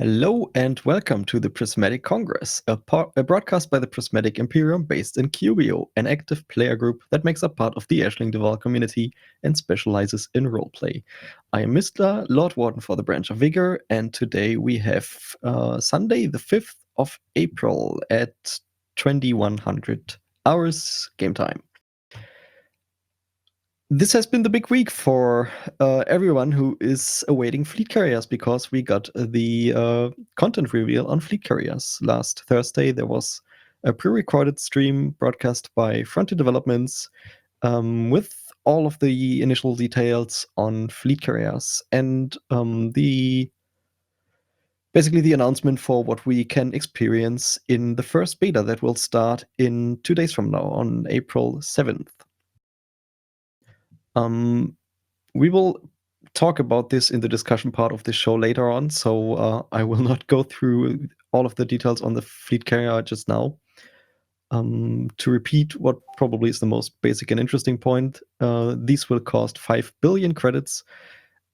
Hello and welcome to the Prismatic Congress, a broadcast by the Prismatic Imperium based in QBO, an active player group that makes up part of the Ashling Deval community and specializes in roleplay. I am Mr. Lord Warden for the branch of Vigor, and today we have Sunday the 5th of April at 2100 hours game time. This has been the big week for everyone who is awaiting fleet carriers, because we got the content reveal on fleet carriers. Last Thursday, there was a pre-recorded stream broadcast by Frontier Developments with all of the initial details on fleet carriers and basically the announcement for what we can experience in the first beta that will start in 2 days from now on April 7th. We will talk about this in the discussion part of the show later on, so I will not go through all of the details on the fleet carrier just now. To repeat what probably is the most basic and interesting point, these will cost 5 billion credits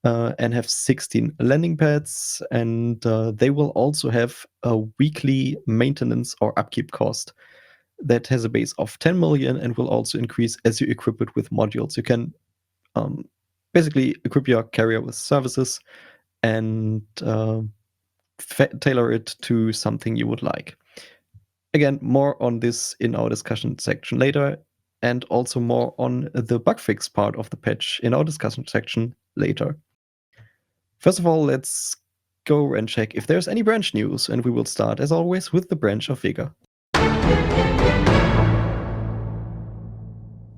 and have 16 landing pads, and they will also have a weekly maintenance or upkeep cost that has a base of 10 million and will also increase as you equip it with modules. You can basically equip your carrier with services and tailor it to something you would like. Again, more on this in our discussion section later, and also more on the bug fix part of the patch in our discussion section later. First of all, let's go and check if there's any branch news, and we will start, as always, with the branch of Vigor.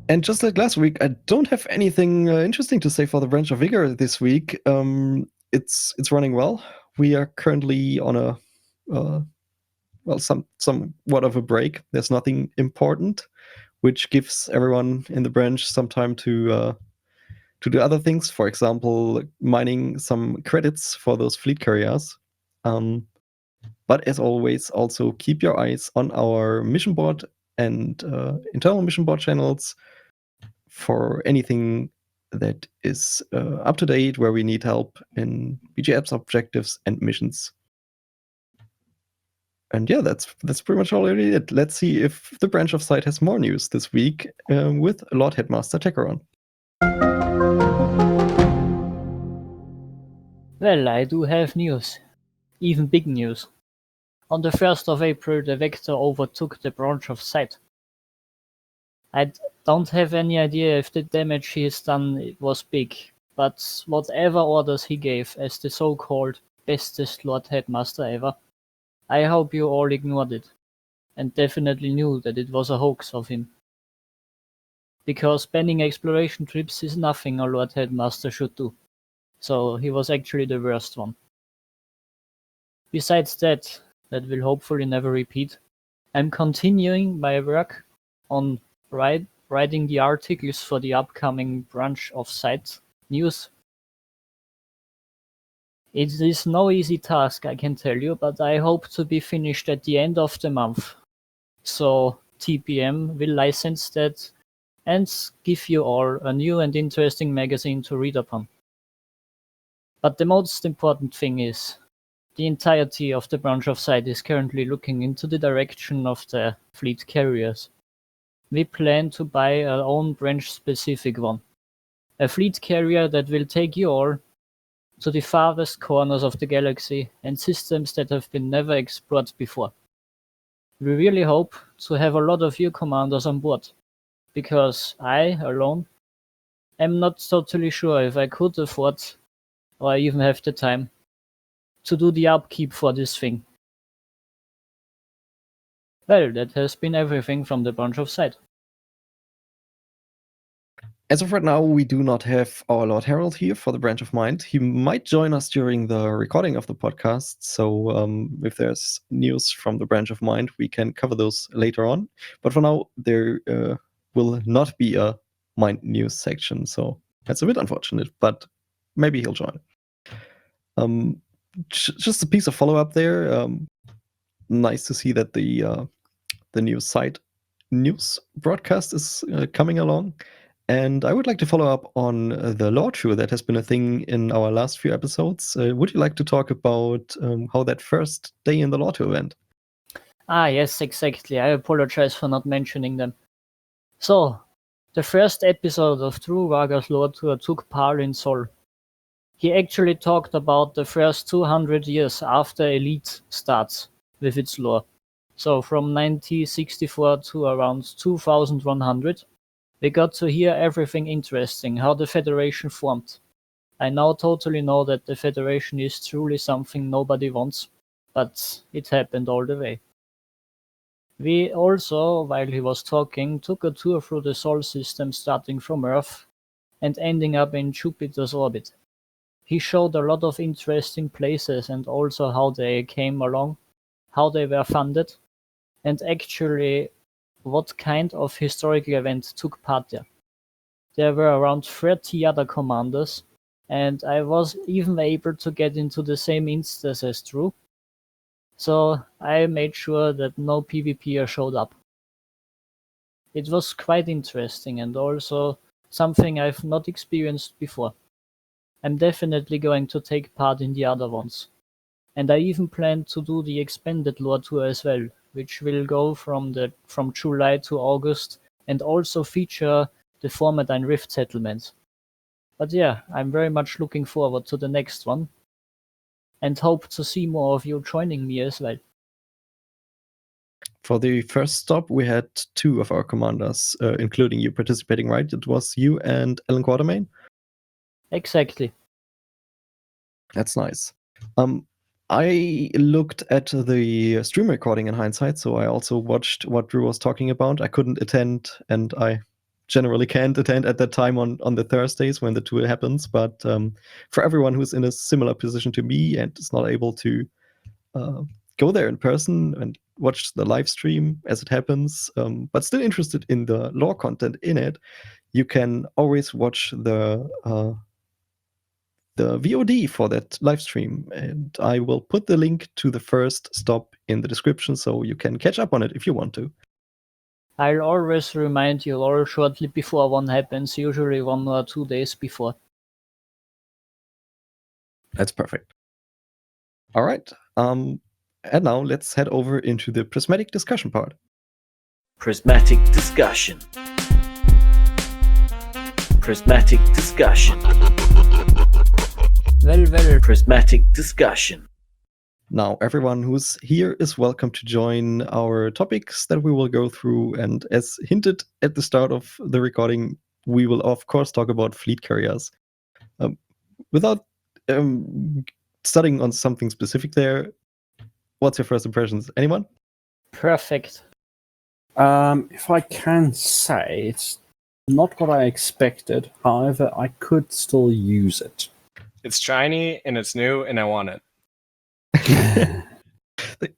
And just like last week, I don't have anything interesting to say for the branch of Vigor this week. It's running well. We are currently on a somewhat of a break. There's nothing important, which gives everyone in the branch some time to do other things. For example, mining some credits for those fleet carriers. But as always, also keep your eyes on our mission board and internal mission board channels for anything that is up to date, where we need help in BGF's objectives and missions. And yeah, that's pretty much all I did. Let's see if the branch of site has more news this week with Lord Headmaster Techeron. Well, I do have news. Even big news. On the 1st of April, the Vector overtook the branch of sight. I don't have any idea if the damage he has done was big, but whatever orders he gave as the so-called bestest Lord Headmaster ever, I hope you all ignored it, and definitely knew that it was a hoax of him. Because banning exploration trips is nothing a Lord Headmaster should do, so he was actually the worst one. Besides that will hopefully never repeat, I'm continuing my work on writing the articles for the upcoming branch of site news. It is no easy task, I can tell you, but I hope to be finished at the end of the month. So TPM will license that and give you all a new and interesting magazine to read upon. But the most important thing is, the entirety of the branch of site is currently looking into the direction of the fleet carriers. We plan to buy our own branch-specific one. A fleet carrier that will take you all to the farthest corners of the galaxy and systems that have been never explored before. We really hope to have a lot of you commanders on board, because I, alone, am not totally sure if I could afford, or even have the time, to do the upkeep for this thing. Well, that has been everything from the branch of site. As of right now, we do not have our Lord Harold here for the Branch of Mind. He might join us during the recording of the podcast, so if there's news from the Branch of Mind, we can cover those later on. But for now, there will not be a Mind news section, so that's a bit unfortunate. But maybe he'll join. Just a piece of follow-up there. Nice to see that the new site news broadcast is coming along. And I would like to follow up on the law tour that has been a thing in our last few episodes. Would you like to talk about how that first day in the law tour went? Ah, yes, exactly. I apologize for not mentioning them. So, the first episode of True Varga's Lore Tour took part in Sol. He actually talked about the first 200 years after Elite starts with its lore. So, from 1964 to around 2100, we got to hear everything interesting, how the Federation formed. I now totally know that the Federation is truly something nobody wants, but it happened all the way. We also, while he was talking, took a tour through the Sol system starting from Earth and ending up in Jupiter's orbit. He showed a lot of interesting places and also how they came along, how they were funded, and actually what kind of historical event took part there. There were around 30 other commanders, and I was even able to get into the same instance as Drew, so I made sure that no PvPer showed up. It was quite interesting and also something I've not experienced before. I'm definitely going to take part in the other ones. And I even plan to do the expanded lore tour as well, which will go from July to August and also feature the Formadine Rift settlements. But yeah, I'm very much looking forward to the next one and hope to see more of you joining me as well. For the first stop, we had two of our commanders, including you participating, right? It was you and Alan Quatermain? Exactly. That's nice. I looked at the stream recording in hindsight, so I also watched what Drew was talking about. I couldn't attend, and I generally can't attend at that time on the Thursdays when the tour happens. But for everyone who's in a similar position to me and is not able to go there in person and watch the live stream as it happens, but still interested in the lore content in it, you can always watch the VOD for that live stream, and I will put the link to the first stop in the description so you can catch up on it if you want to. I'll always remind you all shortly before one happens, usually 1 or 2 days before. That's perfect. All right. And now let's head over into the prismatic discussion part. Prismatic discussion. Prismatic discussion. Well, Prismatic discussion. Now, everyone who's here is welcome to join our topics that we will go through. And as hinted at the start of the recording, we will, of course, talk about fleet carriers. Without studying on something specific there, what's your first impressions? Anyone? perfect. If I can say, it's not what I expected. However, I could still use it. It's shiny and it's new and I want it.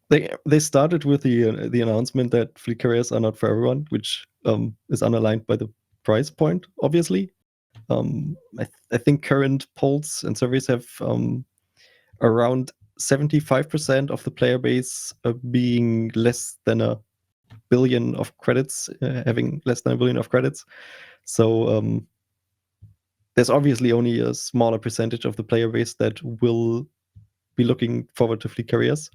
They started with the announcement that fleet carriers are not for everyone, which is underlined by the price point, obviously. I think current polls and surveys have around 75% of the player base being less than a billion of credits, having less than a billion of credits. So there's obviously only a smaller percentage of the player base that will be looking forward to fleet carriers.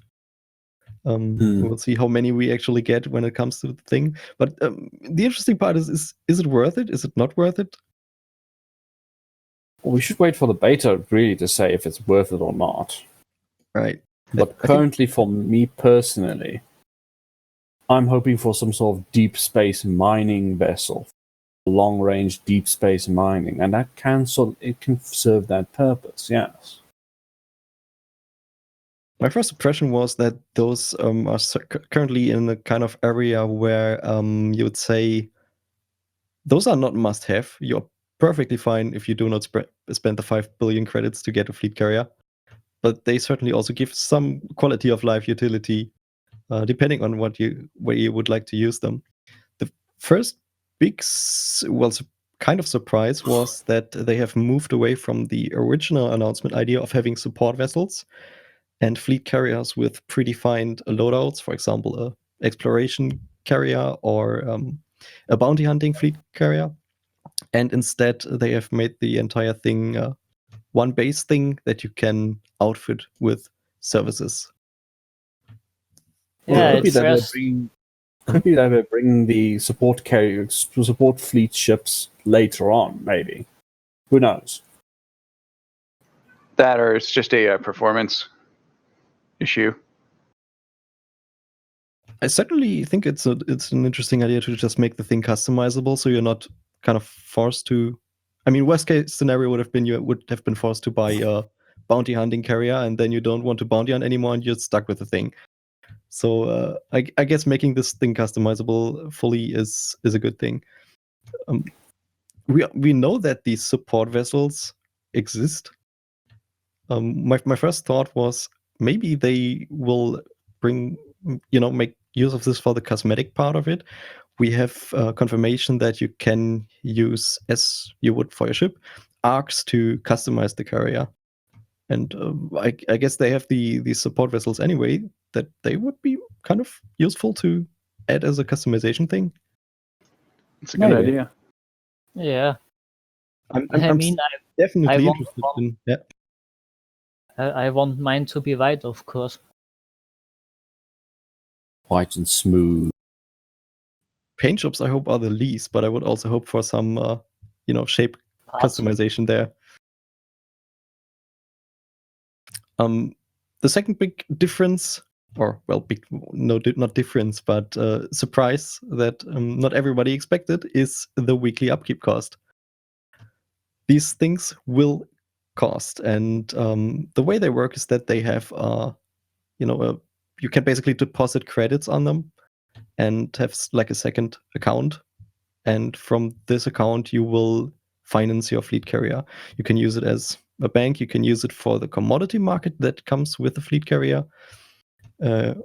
We'll see how many we actually get when it comes to the thing. But the interesting part is it worth it? Is it not worth it? Well, we should wait for the beta really to say if it's worth it or not. Right. But currently, for me personally, I'm hoping for some sort of deep space mining vessel, long range deep space mining, and that can serve that purpose. Yes. My first impression was that those are currently in a kind of area where you would say those are not must-have. You're perfectly fine if you do not spend the 5 billion credits to get a fleet carrier. But they certainly also give some quality of life utility, depending on where you would like to use them. The first big, kind of surprise was that they have moved away from the original announcement idea of having support vessels and fleet carriers with predefined loadouts, for example, a exploration carrier or a bounty hunting fleet carrier. And instead, they have made the entire thing one base thing that you can outfit with services. Yeah, could be it's that they just bring the support carriers to support fleet ships later on. Maybe, who knows? That, or it's just a performance issue. I certainly think it's an interesting idea to just make the thing customizable, so you're not kind of forced to. I mean, worst case scenario would have been you would have been forced to buy a bounty hunting carrier, and then you don't want to bounty hunt anymore, and you're stuck with the thing. So I guess making this thing customizable fully is a good thing. We know that these support vessels exist. My first thought was maybe they will make use of this for the cosmetic part of it. We have confirmation that you can use, as you would for your ship, arcs to customize the carrier. And I guess they have the support vessels anyway, that they would be kind of useful to add as a customization thing. It's a good Maybe. idea. yeah. I'm I mean, definitely I won't interested in. Yeah. I want mine to be white, of course. White and smooth. Paint jobs, I hope, are the least, but I would also hope for some, shape Parts. customization there. The second big difference, not difference, but surprise that not everybody expected is the weekly upkeep cost. These things will cost, and the way they work is that they have, you can basically deposit credits on them and have like a second account, and from this account you will finance your fleet carrier. You can use it as a bank, you can use it for the commodity market that comes with the fleet carrier, and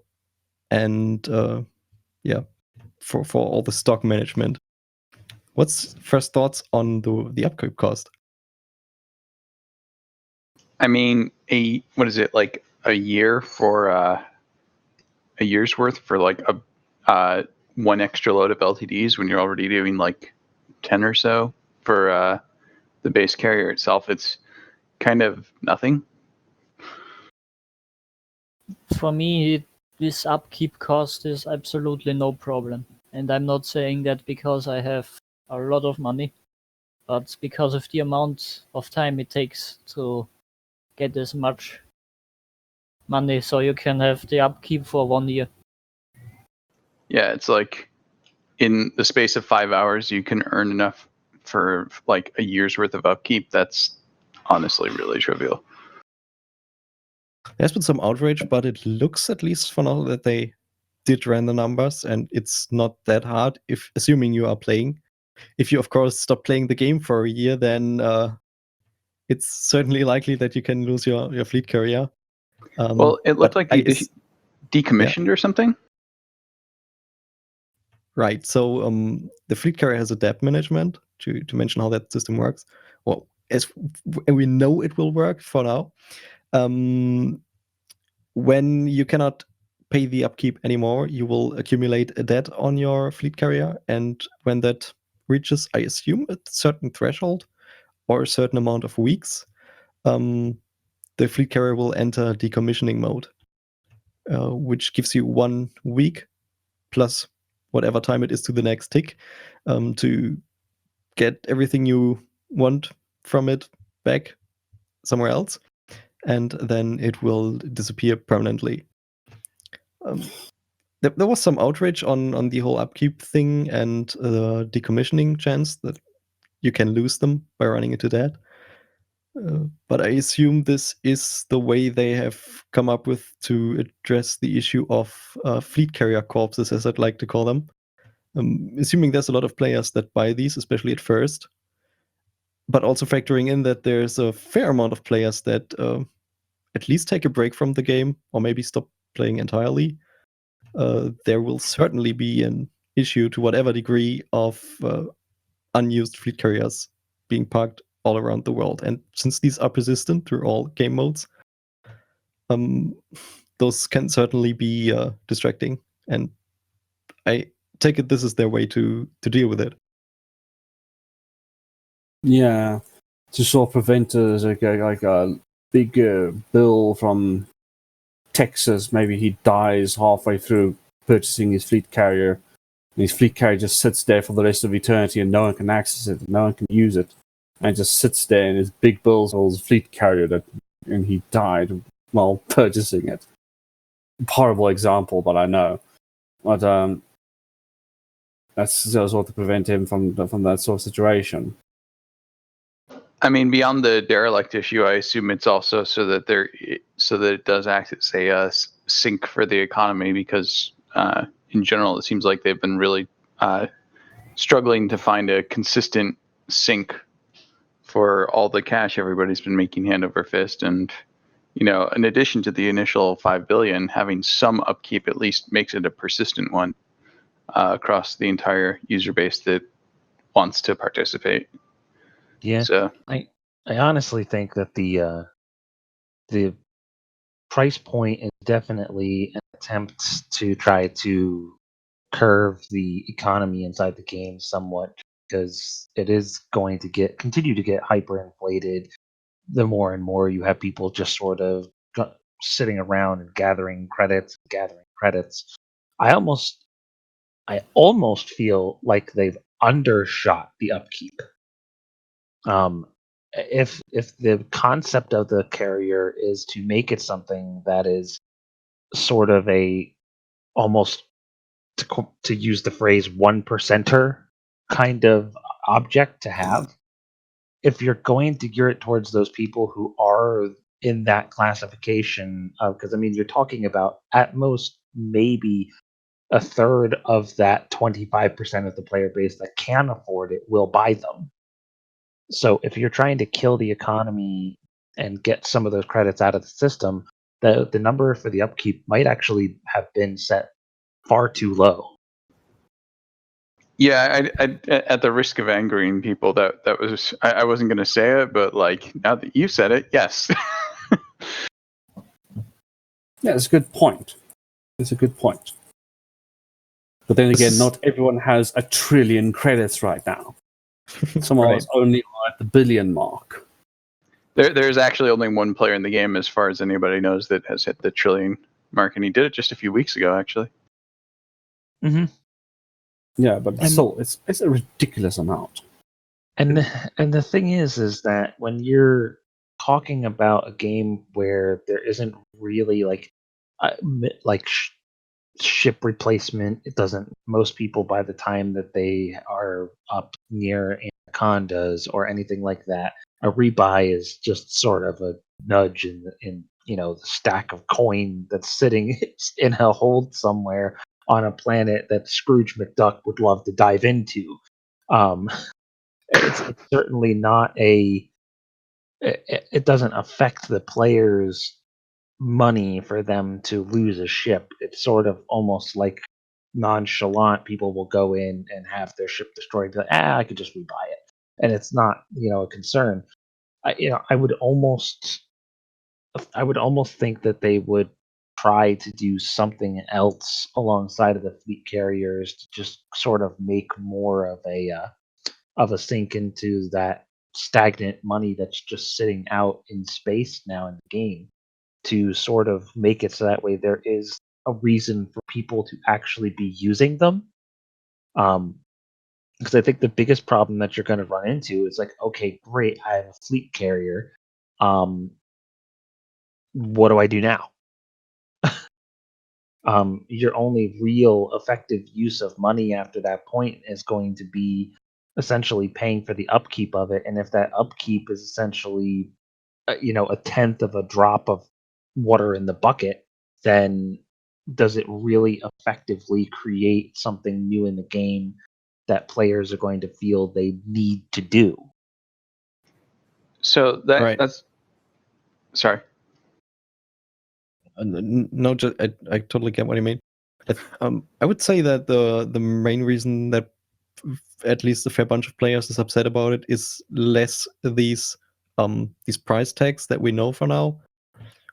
for all the stock management. What's first thoughts on the upkeep cost? I mean, what is it, like a year for a year's worth for like a one extra load of LTDs when you're already doing like 10 or so for the base carrier itself? It's kind of nothing. For me, this upkeep cost is absolutely no problem. And I'm not saying that because I have a lot of money, but because of the amount of time it takes to get as much money so you can have the upkeep for 1 year. Yeah, it's like in the space of 5 hours, you can earn enough for like a year's worth of upkeep. That's honestly really trivial. There's been some outrage, but it looks, at least for now, that they did run the numbers, and it's not that hard, if assuming you are playing. If you, of course, stop playing the game for a year, then it's certainly likely that you can lose your fleet carrier. Well, it looked like they decommissioned or something. Right. So the fleet carrier has a debt management, to mention how that system works. Well, as we know, it will work for now. When you cannot pay the upkeep anymore, you will accumulate a debt on your fleet carrier, and when that reaches, I assume, a certain threshold or a certain amount of weeks, the fleet carrier will enter decommissioning mode, which gives you 1 week plus whatever time it is to the next tick to get everything you want from it back somewhere else, and then it will disappear permanently. There was some outrage on the whole upkeep thing and decommissioning chance that you can lose them by running into that. But I assume this is the way they have come up with to address the issue of fleet carrier corpses, as I'd like to call them. Assuming there's a lot of players that buy these, especially at first, but also factoring in that there's a fair amount of players that at least take a break from the game or maybe stop playing entirely. There will certainly be an issue, to whatever degree, of unused fleet carriers being parked all around the world. And since these are persistent through all game modes, those can certainly be distracting. And I take it this is their way to deal with it. Yeah, to sort of prevent like a big bill from Texas. Maybe he dies halfway through purchasing his fleet carrier, and his fleet carrier just sits there for the rest of eternity, and no one can access it, no one can use it, and it just sits there in his big bills for his fleet carrier and he died while purchasing it. Horrible example, but I know. But that's just what to prevent him from that sort of situation. I mean, beyond the derelict issue, I assume it's also so that it does act as a sink for the economy, because in general, it seems like they've been really struggling to find a consistent sink for all the cash everybody's been making hand over fist. And in addition to the initial 5 billion, having some upkeep at least makes it a persistent one across the entire user base that wants to participate. Yeah, So I honestly think that the price point is definitely an attempt to try to curve the economy inside the game somewhat, because it is going to continue to get hyperinflated the more and more you have people just sort of sitting around and gathering credits. I almost feel like they've undershot the upkeep. If the concept of the carrier is to make it something that is sort of a almost, to use the phrase, one percenter kind of object to have, if you're going to gear it towards those people who are in that classification, because I mean, you're talking about at most maybe a third of that 25% of the player base that can afford it will buy them. So if you're trying to kill the economy and get some of those credits out of the system, the number for the upkeep might actually have been set far too low. yeah, I at the risk of angering people, that was I wasn't going to say it, but like now that you said it, yes. Yeah, it's a good point. It's a good point. But then again, not everyone has 1 trillion credits right now. Some of us only are at the billion mark. There's actually only one player in the game, as far as anybody knows, that has hit the trillion mark, and he did it just a few weeks ago, actually. Mm-hmm. Yeah, but still, it's a ridiculous amount. And the thing is that when you're talking about a game where there isn't really like ship replacement, it doesn't. Most people, by the time that they are up near anacondas or anything like that, a rebuy is just sort of a nudge in the stack of coin that's sitting in a hold somewhere on a planet that Scrooge McDuck would love to dive into. It's certainly not it doesn't affect the players' money for them to lose a ship. It's sort of almost like nonchalant. People will go in and have their ship destroyed, be like, I could just rebuy it, and it's not a concern. I would almost think that they would try to do something else alongside of the fleet carriers to just sort of make more of a sink into that stagnant money that's just sitting out in space now in the game, to sort of make it so that way there is a reason for people to actually be using them. Because I think the biggest problem that you're going to run into is like, okay, great, I have a fleet carrier. What do I do now? Your only real effective use of money after that point is going to be essentially paying for the upkeep of it. And if that upkeep is essentially, a tenth of a drop of water in the bucket, then does it really effectively create something new in the game that players are going to feel they need to do? So that's sorry. No, I totally get what you mean. I would say that the main reason that at least a fair bunch of players is upset about it is less these price tags that we know for now,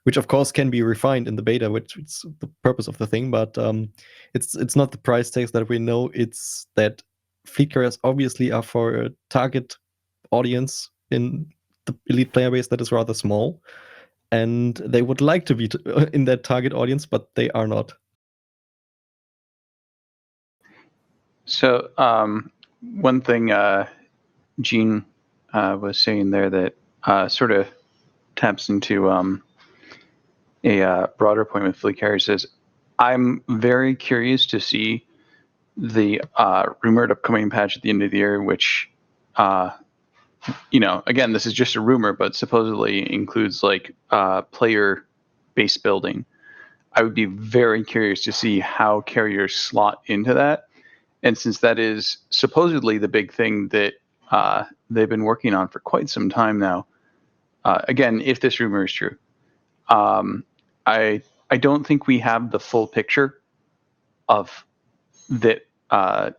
which of course can be refined in the beta, which is the purpose of the thing. But it's not the price tags that we know. It's that fleet carriers obviously are for a target audience in the elite player base that is rather small, and they would like to be in that target audience, but they are not. So one thing Gene was saying there that sort of taps into a broader point with fleet carriers is I'm very curious to see the rumored upcoming patch at the end of the year, which again, this is just a rumor, but supposedly includes like player base building. I would be very curious to see how carriers slot into that. And since that is supposedly the big thing that they've been working on for quite some time now, again, if this rumor is true, I don't think we have the full picture of that the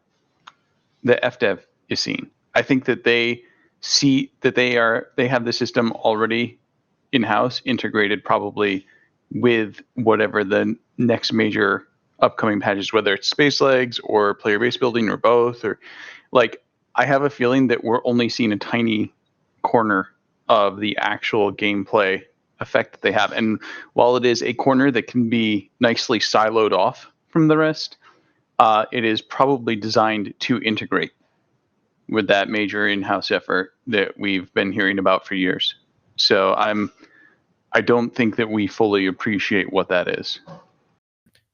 FDev is seeing. I think that they see that they have the system already in-house integrated, probably with whatever the next major upcoming patches, whether it's space legs or player base building or both, or like I have a feeling that we're only seeing a tiny corner of the actual gameplay effect that they have. And while it is a corner that can be nicely siloed off from the rest, it is probably designed to integrate with that major in-house effort that we've been hearing about for years. So I don't think that we fully appreciate what that is.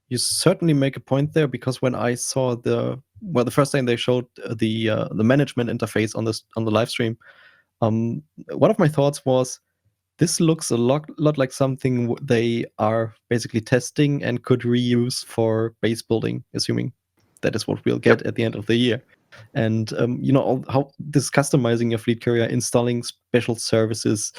You certainly make a point there, because when I saw the first time they showed the management interface on the live stream, one of my thoughts was, this looks a lot like something they are basically testing and could reuse for base building, assuming that is what we'll get at the end of the year. And how this customizing your fleet carrier, installing special services,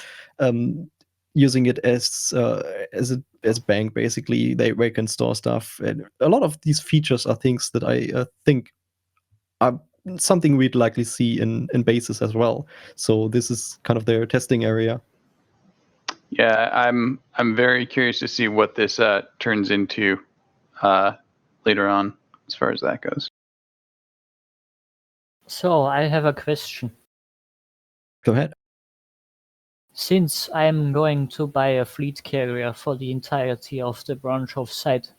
using it as a bank, basically, where you can store stuff. And a lot of these features are things that I think are something we'd likely see in bases as well. So this is kind of their testing area. Yeah, I'm very curious to see what this turns into later on, as far as that goes. So I have a question. Go ahead. Since I'm going to buy a fleet carrier for the entirety of the branch of site,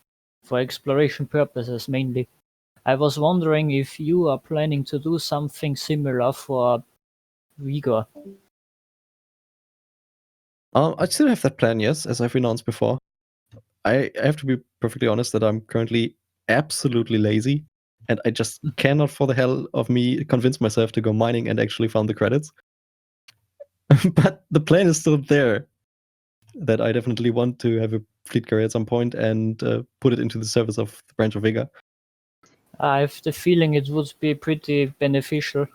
for exploration purposes mainly, I was wondering if you are planning to do something similar for Vigor. I still have that plan, yes, as I've announced before. I have to be perfectly honest that I'm currently absolutely lazy, and I just cannot for the hell of me convince myself to go mining and actually farm the credits. But the plan is still there, that I definitely want to have a fleet carrier at some point and put it into the service of the branch of Vigor. I have the feeling it would be pretty beneficial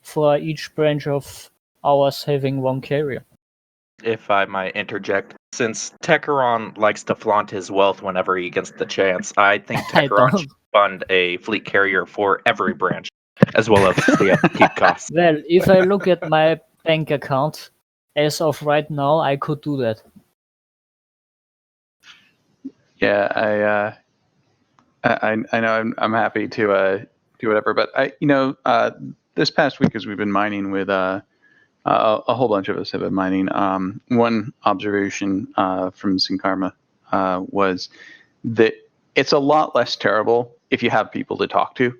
for each branch of ours having one carrier. If I might interject, since Techeron likes to flaunt his wealth whenever he gets the chance, I think I Techeron don't. should fund a fleet carrier for every branch, as well as the upkeep costs. Well, if I look at my bank account, as of right now, I could do that. Yeah, I know I'm happy to do whatever, but this past week, as we've been mining with a whole bunch of us have been mining. One observation from Sinkarma was that it's a lot less terrible if you have people to talk to,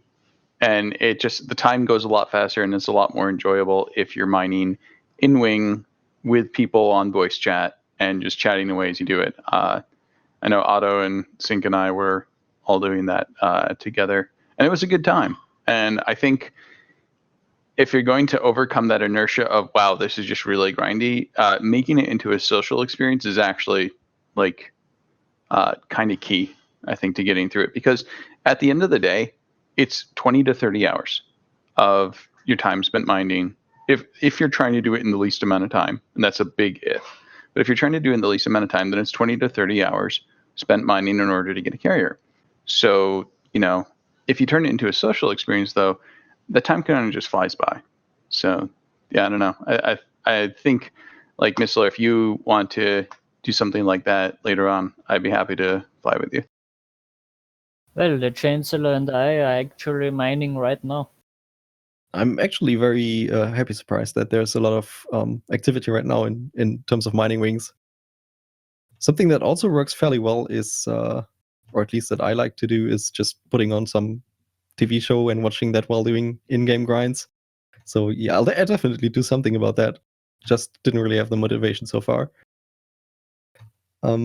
and the time goes a lot faster, and it's a lot more enjoyable if you're mining in Wing with people on voice chat and just chatting away as you do it. I know Otto and Sink and I were all doing that together, and it was a good time. And I think if you're going to overcome that inertia of, wow, this is just really grindy, making it into a social experience is actually like kind of key, I think, to getting through it. Because at the end of the day, it's 20 to 30 hours of your time spent mining. If you're trying to do it in the least amount of time, and that's a big if. But if you're trying to do it in the least amount of time, then it's 20 to 30 hours spent mining in order to get a carrier. So, if you turn it into a social experience, though, the time kind of just flies by. So yeah, I don't know. I think, like Missler, if you want to do something like that later on, I'd be happy to fly with you. Well, the Chancellor and I are actually mining right now. I'm actually very happy surprised that there's a lot of activity right now in terms of mining wings. Something that also works fairly well is, or at least that I like to do, is just putting on some TV show and watching that while doing in-game grinds. So yeah, I'll definitely do something about that. Just didn't really have the motivation so far.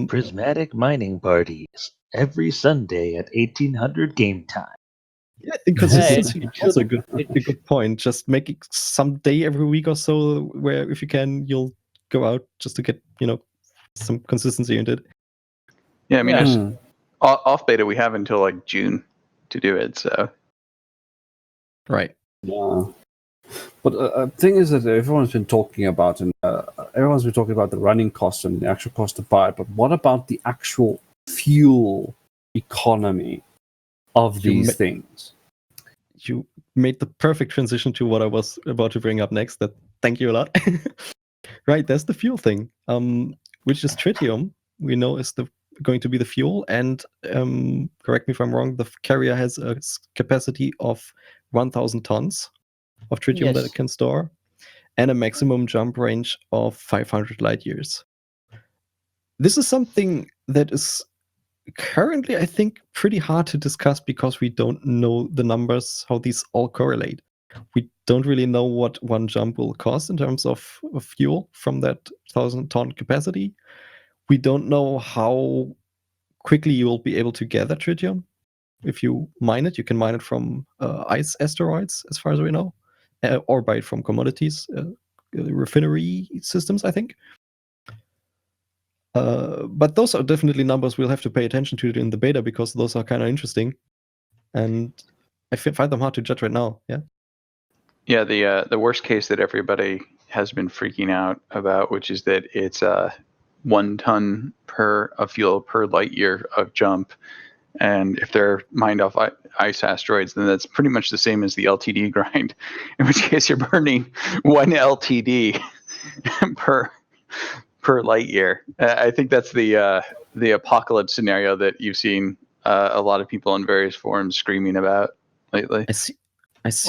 Prismatic mining parties every Sunday at 1800 game time. Yeah, inconsistency it is also should- a good point. Just make it some day every week or so where, if you can, you'll go out just to get, some consistency into it. Yeah, I mean, Yeah. there's off beta. We have until like June to do it. So Right. Yeah. But the thing is that everyone's been talking about, and everyone's been talking about the running cost and the actual cost to buy. But what about the actual fuel economy of these things? You made the perfect transition to what I was about to bring up next. Thank you a lot. Right, there's the fuel thing, which is tritium. We know is going to be the fuel, and correct me if I'm wrong. The carrier has a capacity of 1,000 tons of tritium that Yes. it can store, and a maximum jump range of 500 light years. This is something that is currently, I think, pretty hard to discuss because we don't know the numbers, how these all correlate. We don't really know what one jump will cost in terms of fuel from that 1,000-ton capacity. We don't know how quickly you will be able to gather tritium. If you mine it, you can mine it from ice asteroids, as far as we know, or buy it from commodities, refinery systems, I think. But those are definitely numbers we'll have to pay attention to in the beta because those are kind of interesting, and I find them hard to judge right now. Yeah. yeah, the worst case that everybody has been freaking out about, which is that it's 1 ton of fuel per light year of jump, and if they're mined off ice asteroids, then that's pretty much the same as the LTD grind. In which case, you're burning 1 LTD per light year. I think that's the apocalypse scenario that you've seen a lot of people in various forums screaming about lately. I see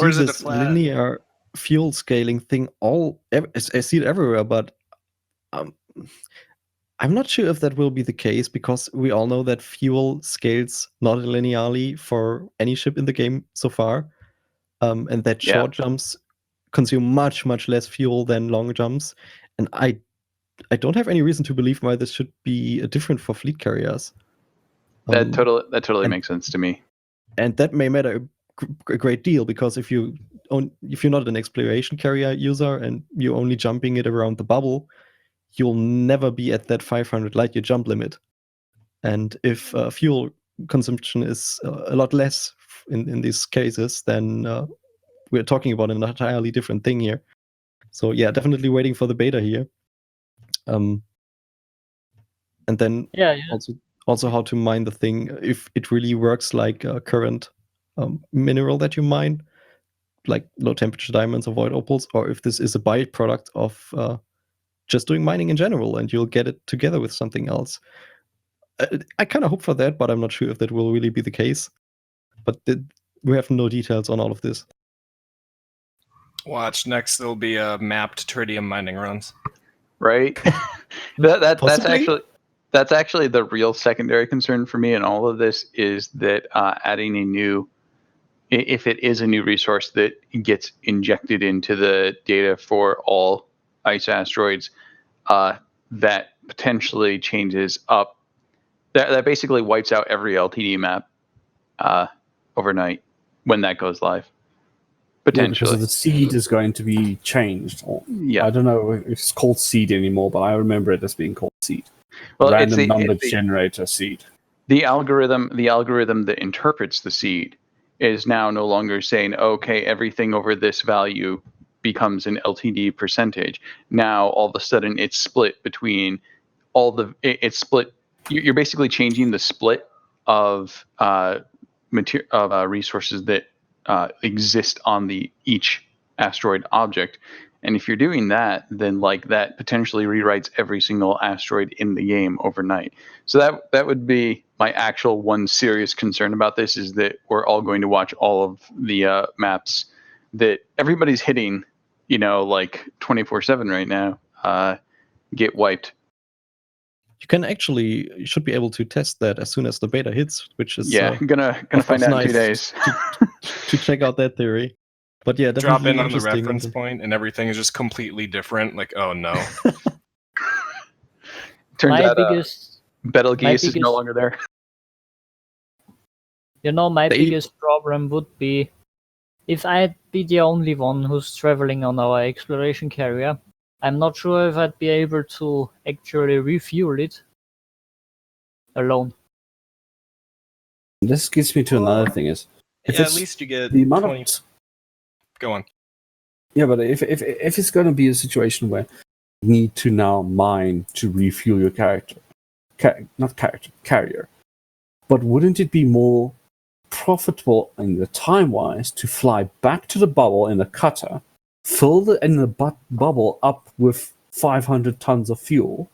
Or is it a this flat? linear fuel scaling thing I see it everywhere, but I'm not sure if that will be the case because we all know that fuel scales not linearly for any ship in the game so far, and that Yeah. short jumps consume much, much less fuel than long jumps. And I don't have any reason to believe why this should be different for fleet carriers. That totally and- makes sense to me. And that may matter a great deal because if you're not an exploration carrier user and you're only jumping it around the bubble, you'll never be at that 500 light year jump limit. And if fuel consumption is a lot less in these cases, then we're talking about an entirely different thing here. So yeah, definitely waiting for the beta here. And then also how to mine the thing, if it really works like a current mineral that you mine, like low temperature diamonds or void opals, or if this is a byproduct of just doing mining in general and you'll get it together with something else. I kind of hope for that, but I'm not sure if that will really be the case. But we have no details on all of this. Watch, next there'll be mapped tritium mining runs. Right? that's Possibly? actually the real secondary concern for me in all of this is that adding if it is a new resource that gets injected into the data for all ice asteroids, that potentially changes up. That basically wipes out every LTD map overnight when that goes live. Yeah, because Potentially. the seed is going to be changed. Yeah. I don't know if it's called seed anymore, but I remember it as being called seed. Well, Random number generator seed. The algorithm that interprets the seed is now no longer saying, okay, everything over this value becomes an LTD percentage. Now all of a sudden it's split between it's split. You're basically changing the split of resources that exist on each asteroid object. And if you're doing that, then like that potentially rewrites every single asteroid in the game overnight. So that would be my actual one serious concern about this, is that we're all going to watch all of the maps that everybody's hitting, like 24/7 right now, get wiped. You should be able to test that as soon as the beta hits, which is gonna of find course out in 2 nice days. to check out that theory. But yeah, Drop definitely in on the interesting. reference point and everything is just completely different. Like, oh no. Turns My out biggest, Betelgeuse is no biggest- longer there. my They- biggest problem would be if I'd be the only one who's traveling on our exploration carrier. I'm not sure if I'd be able to actually refuel it alone. This gets me to another thing: is if Yeah, at it's least you get the amount 20. of Go on. yeah, but if it's going to be a situation where you need to now mine to refuel your carrier, but wouldn't it be more profitable in the time wise to fly back to the bubble in a cutter, fill the bubble up with 500 tons of fuel,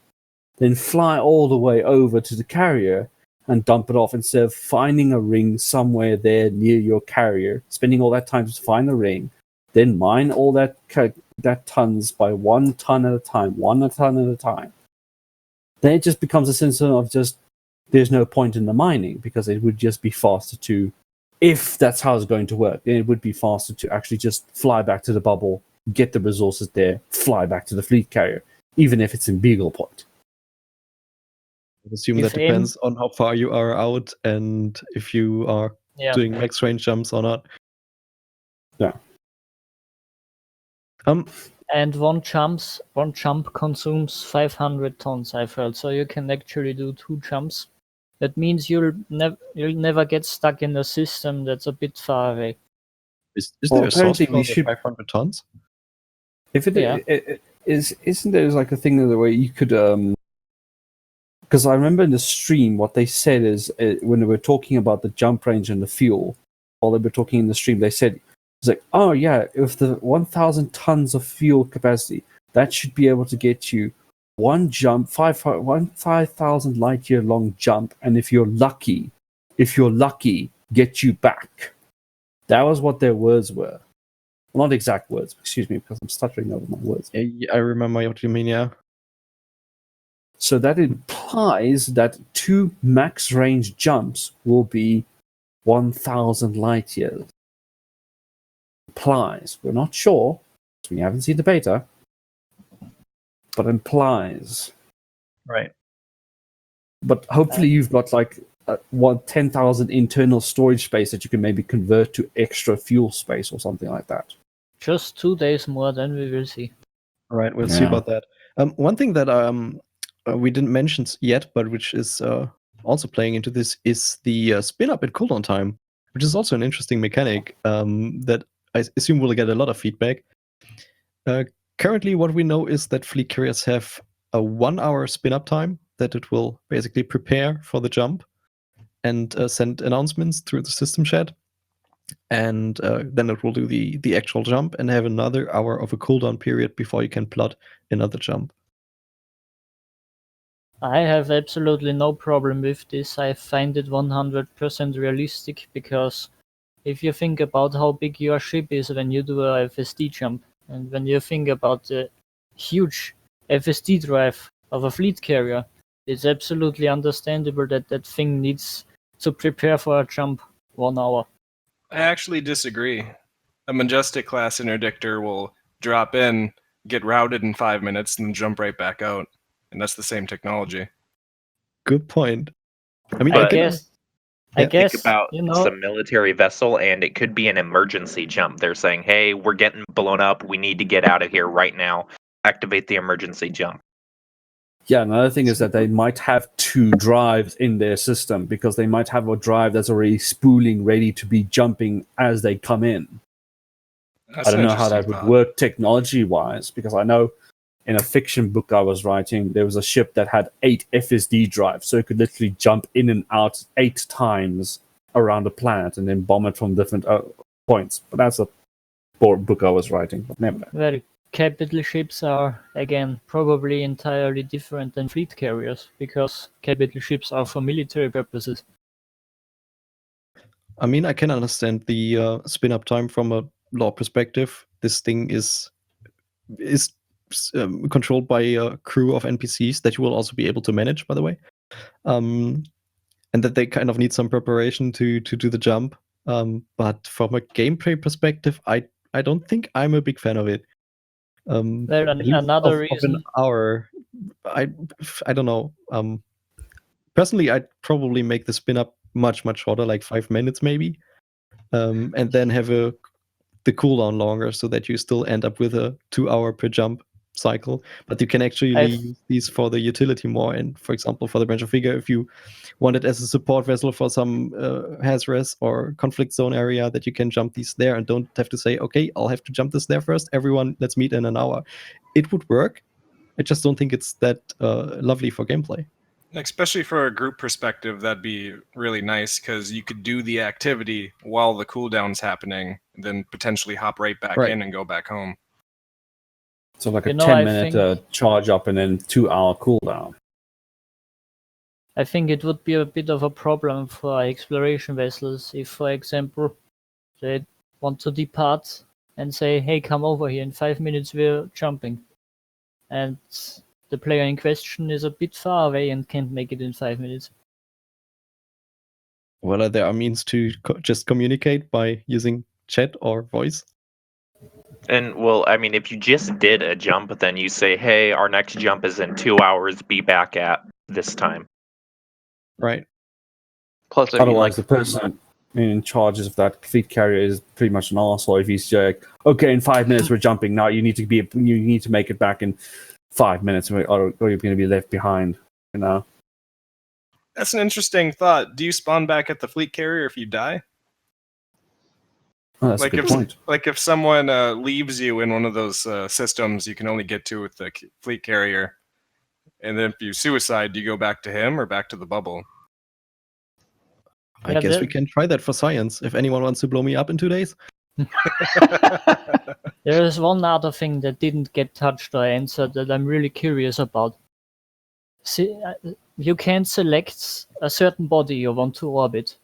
then fly all the way over to the carrier and dump it off, instead of finding a ring somewhere there near your carrier, spending all that time to find the ring, then mine all that tons by 1 ton at a time. Then it just becomes a sense of just there's no point in the mining, because it would just be faster to, if that's how it's going to work, then it would be faster to actually just fly back to the bubble, get the resources there, fly back to the fleet carrier, even if it's in Beagle Point. I assume If that depends on how far you are out and if you are Yeah. doing max range jumps or not. Yeah. And one jump consumes 500 tons, I've heard. So you can actually do 2 jumps. That means you'll never get stuck in a system that's a bit far away. Is Well, there a source apparently for we the should- 500 tons? If Yeah. isn't there like a thing the way you could because I remember in the stream what they said is when they were talking about the jump range and the fuel, while they were talking in the stream, they said it's like, oh yeah, if the 1,000 tons of fuel capacity, that should be able to get you one jump, 5,000 light year long jump, and if you're lucky, get you back. That was what their words were. Well, not exact words, excuse me, because I'm stuttering over my words. Yeah, I remember what you mean, yeah. So that implies that 2 max range jumps will be 1,000 light years. Implies. We're not sure, because we haven't seen the beta, but implies. Right. But hopefully you've got like 10,000 internal storage space that you can maybe convert to extra fuel space or something like that. Just 2 days more, then we will see. All right, we'll see Yeah. about that. One thing that we didn't mention yet, but which is also playing into this, is the spin up and cooldown time, which is also an interesting mechanic that I assume will get a lot of feedback. Currently, what we know is that fleet carriers have a 1 hour spin up time that it will basically prepare for the jump and send announcements through the system chat. And then it will do the actual jump and have another hour of a cooldown period before you can plot another jump. I have absolutely no problem with this. I find it 100% realistic, because if you think about how big your ship is when you do a FSD jump, and when you think about the huge FSD drive of a fleet carrier, it's absolutely understandable that that thing needs to prepare for a jump 1 hour. I actually disagree. A Majestic class interdictor will drop in, get routed in 5 minutes, and then jump right back out. And that's the same technology. Good point. I mean, I I've been- guess, Yeah. Think about you know, some military vessel, and it could be an emergency jump. They're saying, "Hey, we're getting blown up. We need to get out of here right now. Activate the emergency jump." Yeah, another thing is that they might have 2 drives in their system, because they might have a drive that's already spooling, ready to be jumping as they come in. That's I don't an know how that interesting would thought. work technology-wise, because I know in a fiction book I was writing, there was a ship that had 8 FSD drives, so it could literally jump in and out 8 times around the planet and then bomb it from different points. But that's a book I was writing. But never. Well, capital ships are, again, probably entirely different than fleet carriers, because capital ships are for military purposes. I mean, I can understand the spin-up time from a law perspective. This thing is controlled by a crew of NPCs that you will also be able to manage, by the way, and that they kind of need some preparation to do the jump. But from a gameplay perspective, I don't think I'm a big fan of it. Well, At least another of an reason. hour, I don't know. Personally, I'd probably make the spin up much shorter, like 5 minutes maybe, and then have the cooldown longer so that you still end up with a 2 hour per jump cycle. But you can actually I've- use these for the utility more. And for example, for the branch of Vigor, if you want it as a support vessel for some Hazres or conflict zone area, that you can jump these there and don't have to say, okay, I'll have to jump this there first. Everyone, let's meet in an hour. It would work. I just don't think it's that lovely for gameplay. Especially for a group perspective, that'd be really nice because you could do the activity while the cooldown's happening, and then potentially hop right back Right. in and go back home. So like a You know, 10-minute charge up and then 2-hour cooldown. I think it would be a bit of a problem for exploration vessels if, for example, they want to depart and say, hey, come over here, in 5 minutes we're jumping. And the player in question is a bit far away and can't make it in 5 minutes. Well, there are means to just communicate by using chat or voice. And well, I mean, if you just did a jump, then you say, hey, our next jump is in 2 hours, be back at this time. Right. Plus, I mean, Otherwise, like, the person in charge of that fleet carrier is pretty much an arsehole. If he's like, okay, in 5 minutes we're jumping. Now you need to make it back in 5 minutes, or you're going to be left behind. You know. That's an interesting thought. Do you spawn back at the fleet carrier if you die? Oh, that's Like a good if point. like if someone leaves you in one of those systems, you can only get to with the fleet carrier, and then if you suicide, do you go back to him or back to the bubble? I Yeah, guess that- we can try that for science. If anyone wants to blow me up in 2 days. There is one other thing that didn't get touched or answered that I'm really curious about. See, you can select a certain body you want to orbit,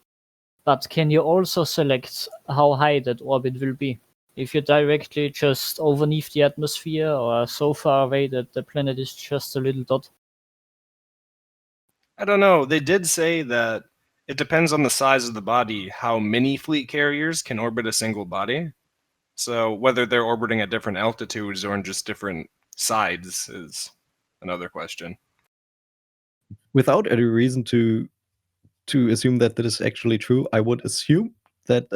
but can you also select how high that orbit will be? If you're directly just underneath the atmosphere or so far away that the planet is just a little dot. I don't know. They did say that it depends on the size of the body how many fleet carriers can orbit a single body. So whether they're orbiting at different altitudes or in just different sides is another question. Without any reason to assume that that is actually true, I would assume that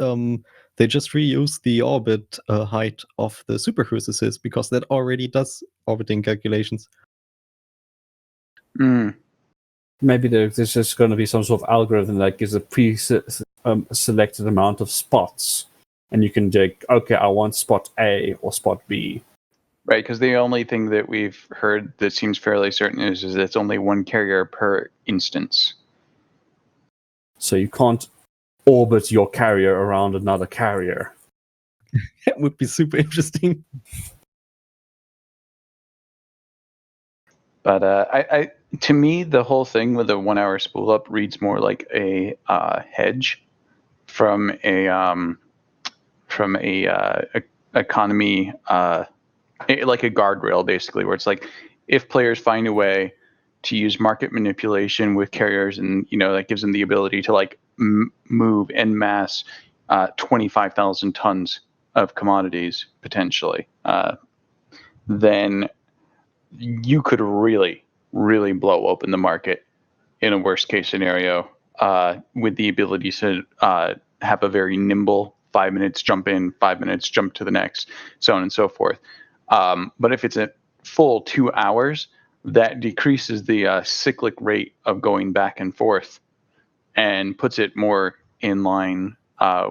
they just reuse the orbit height of the super cruises, because that already does orbiting calculations. Maybe there's just going to be some sort of algorithm that gives a pre-selected amount of spots, and you can take, okay, I want spot A or spot B. right? Because the only thing that we've heard that seems fairly certain is it's only one carrier per instance. So you can't orbit your carrier around another carrier. That would be super interesting. But I to me, the whole thing with a 1 hour spool up reads more like a hedge from a economy, like a guardrail, basically, where it's like if players find a way to use market manipulation with carriers, and that gives them the ability to like move en masse 25,000 tons of commodities potentially, then you could really blow open the market in a worst case scenario, with the ability to have a very nimble 5 minutes jump in, 5 minutes jump to the next, so on and so forth. But if it's a full 2 hours, that decreases the cyclic rate of going back and forth and puts it more in line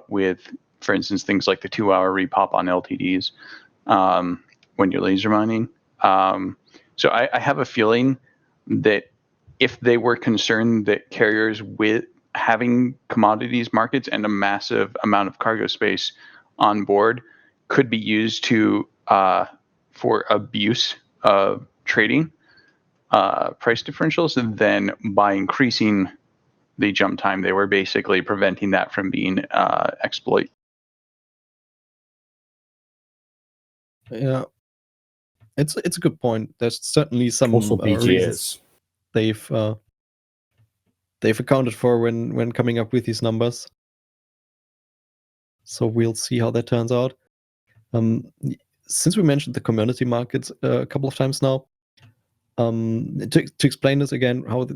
with, for instance, things like the 2 hour repop on LTDs when you're laser mining. So I have a feeling that if they were concerned that carriers with having commodities markets and a massive amount of cargo space on board could be used to for abuse of trading price differentials, and then by increasing the jump time, they were basically preventing that from being exploit. Yeah, it's a good point. There's certainly some Also reasons BGS. they've accounted for when coming up with these numbers. So we'll see how that turns out. Since we mentioned the commodity markets a couple of times now, to explain this again, how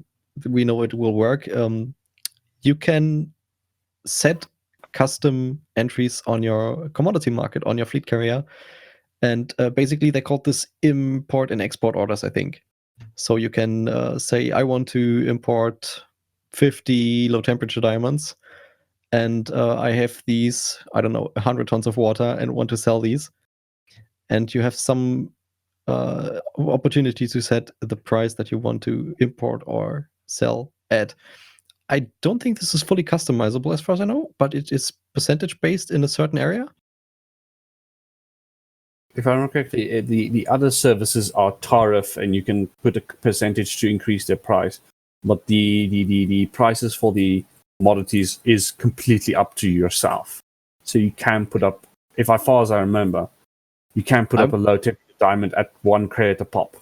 we know it will work, you can set custom entries on your commodity market, on your fleet carrier. And basically, they call this import and export orders, I think. So you can say, I want to import 50 low temperature diamonds, and I have these, I don't know, 100 tons of water and want to sell these. And you have some opportunity to set the price that you want to import or sell at. I don't think this is fully customizable as far as I know, but it is percentage based in a certain area. If I remember correctly, the other services are tariff, and you can put a percentage to increase their price. But the prices for the commodities is completely up to yourself. So you can put up, if as far as I remember, you can put up a low temperature diamond at 1 credit a pop.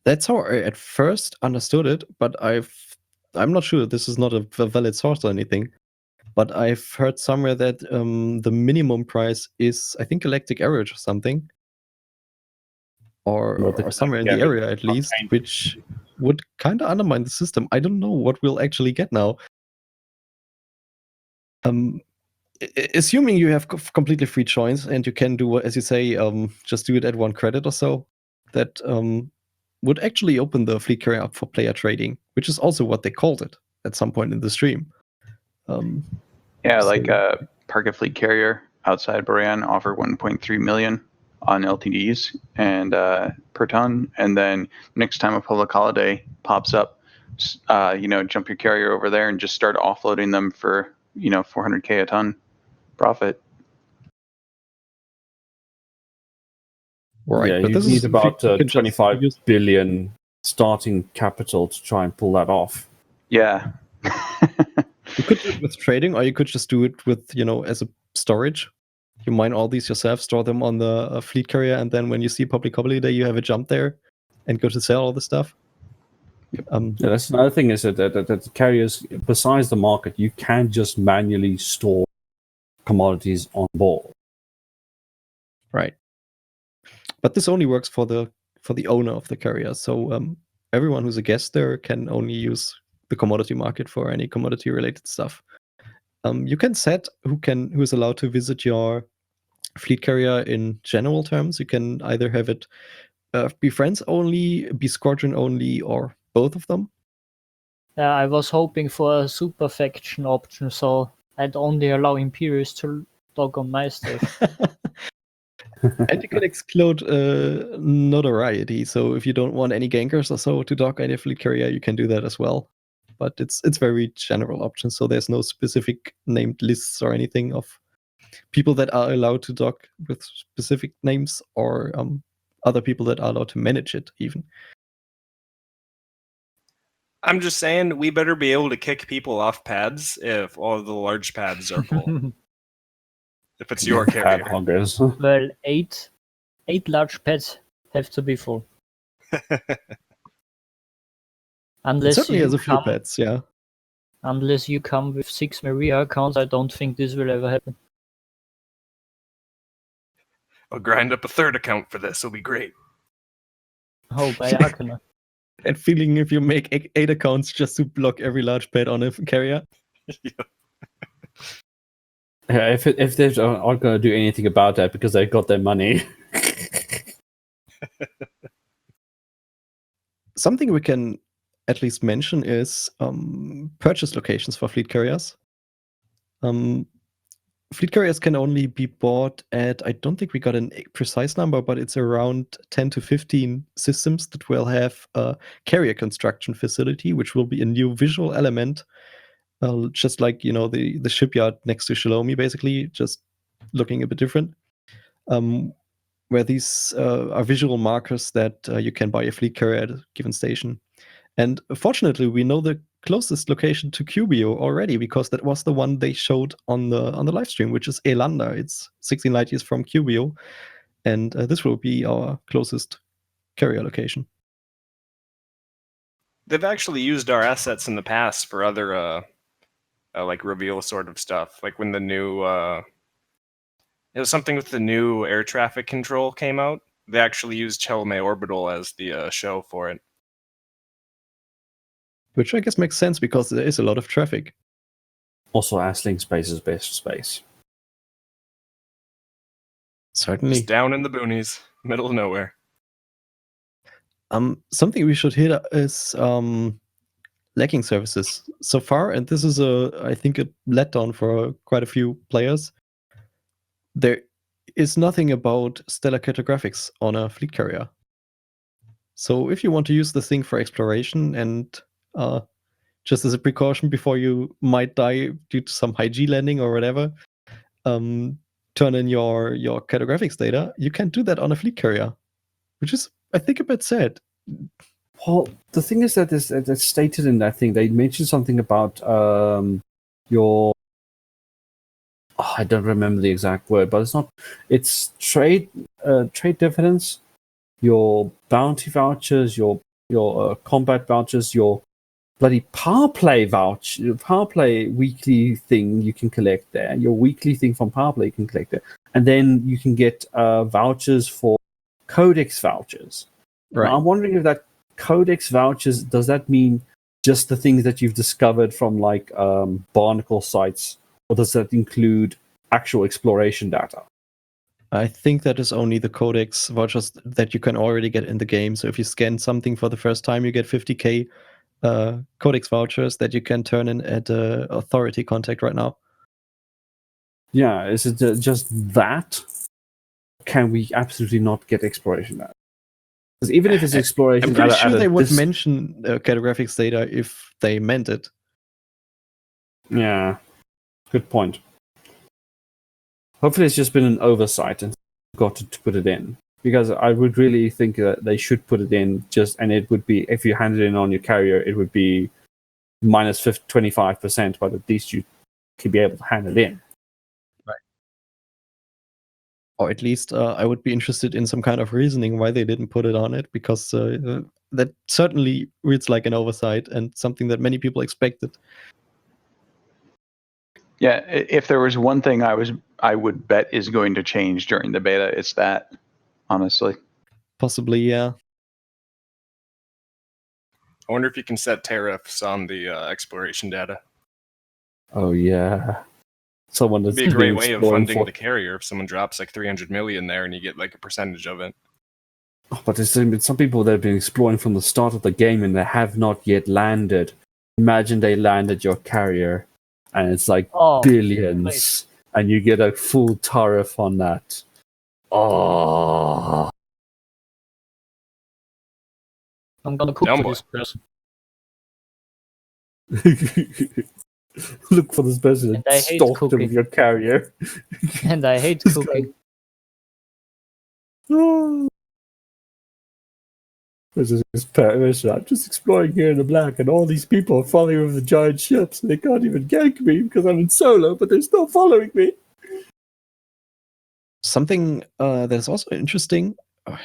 That's how I at first understood it, but I'm not sure. This is not a valid source or anything. But I've heard somewhere that the minimum price is, I think, galactic average or something, or somewhere in the area at least, which would kind of undermine the system. I don't know what we'll actually get now. Assuming you have completely free choice and you can do, as you say, just do it at 1 credit or so, that would actually open the fleet carrier up for player trading, which is also what they called it at some point in the stream. Like Parka Fleet Carrier outside Borean offer 1.3 million on LTDs and per ton, and then next time a public holiday pops up, jump your carrier over there and just start offloading them for 400k a ton profit. Right, Yeah, but you this need is about you can 25 billion starting capital to try and pull that off. Yeah. You could do it with trading, or you could just do it with, as a storage. You mine all these yourself, store them on the fleet carrier, and then when you see public holiday, you have a jump there and go to sell all the stuff. Yeah, that's another thing is that carriers, besides the market, you can just manually store commodities on board. Right. But this only works for the owner of the carrier. So everyone who's a guest there can only use the commodity market for any commodity related stuff. You can set who is allowed to visit your fleet carrier in general terms. You can either have it be friends only, be squadron only, or both of them. I was hoping for a super faction option, so I'd only allow Imperials to dock on my stuff. And you can exclude notoriety. So if you don't want any gankers or so to dock any fleet carrier, you can do that as well. But it's very general option. So there's no specific named lists or anything of people that are allowed to dock with specific names, or other people that are allowed to manage it even. I'm just saying we better be able to kick people off pads if all of the large pads are full. If it's your carrier. Well, eight large pads have to be full. Unless it certainly you has a few pads, yeah. Unless you come with 6 Maria accounts, I don't think this will ever happen. I'll grind up a third account for this. It'll be great. Oh, by Arcana. And feeling if you make 8 accounts just to block every large pad on a carrier. Yeah, if they aren't going to do anything about that because they got their money. Something we can at least mention is purchase locations for fleet carriers. Fleet carriers can only be bought at, I don't think we got a precise number, but it's around 10 to 15 systems that will have a carrier construction facility, which will be a new visual element, just like, the shipyard next to Shalomi, basically. Just looking a bit different. Where these are visual markers that you can buy a fleet carrier at a given station. And fortunately, we know the closest location to Cubio already, because that was the one they showed on the live stream, which is Elanda. It's 16 light years from Cubio, and this will be our closest carrier location. They've actually used our assets in the past for other like reveal sort of stuff. Like when the new it was something with the new air traffic control came out. They actually used Chelme Orbital as the show for it. Which I guess makes sense because there is a lot of traffic. Also, Asling space is best space. Certainly. Just down in the boonies, middle of nowhere. Something we should hit is lagging services. So far, and this is I think a letdown for quite a few players, there is nothing about stellar cartographics on a fleet carrier. So if you want to use the thing for exploration and just as a precaution before you might die due to some high G landing or whatever, turn in your cartographics data, you can't do that on a fleet carrier, which is, I think, a bit sad. Well, the thing is that it's stated in that thing. They mentioned something about your. Oh, I don't remember the exact word, but it's not. It's trade dividends, your bounty vouchers, your combat vouchers, your bloody power play weekly thing you can collect there. Your weekly thing from power play you can collect there, and then you can get vouchers for codex vouchers. Right. Now, I'm wondering if that codex vouchers, does that mean just the things that you've discovered from like barnacle sites, or does that include actual exploration data? I think that is only the codex vouchers that you can already get in the game. So if you scan something for the first time, you get 50k codex vouchers that you can turn in at authority contact right now. Yeah, is it just that? Can we absolutely not get exploration data? Because even if it's exploration I'm pretty data, sure they would mention cartographics data if they meant it. Yeah, good point. Hopefully it's just been an oversight and got to put it in. Because I would really think that they should put it in and it would be, if you hand it in on your carrier, it would be minus 25%, but at least you could be able to hand it in. Right. Or at least I would be interested in some kind of reasoning why they didn't put it on it, because that certainly reads like an oversight and something that many people expected. Yeah, if there was one thing I would bet is going to change during the beta, it's that, honestly. Possibly, yeah. I wonder if you can set tariffs on the exploration data. Oh, yeah. Someone that's It'd be a great way of funding for... the carrier if someone drops like 300 million there and you get like a percentage of it. Oh, but there's been some people that have been exploring from the start of the game and they have not yet landed. Imagine they landed your carrier and it's like billions, please. and you get a full tariff on that. Oh, I'm gonna cook for this person. Look for this person And and I hate stalk them cooking. with your carrier. And I hate This cooking. Oh. This is I'm just exploring here in the black, and all these people are following with the giant ships, and they can't even gank me because I'm in solo, but they're still following me. Something that's also interesting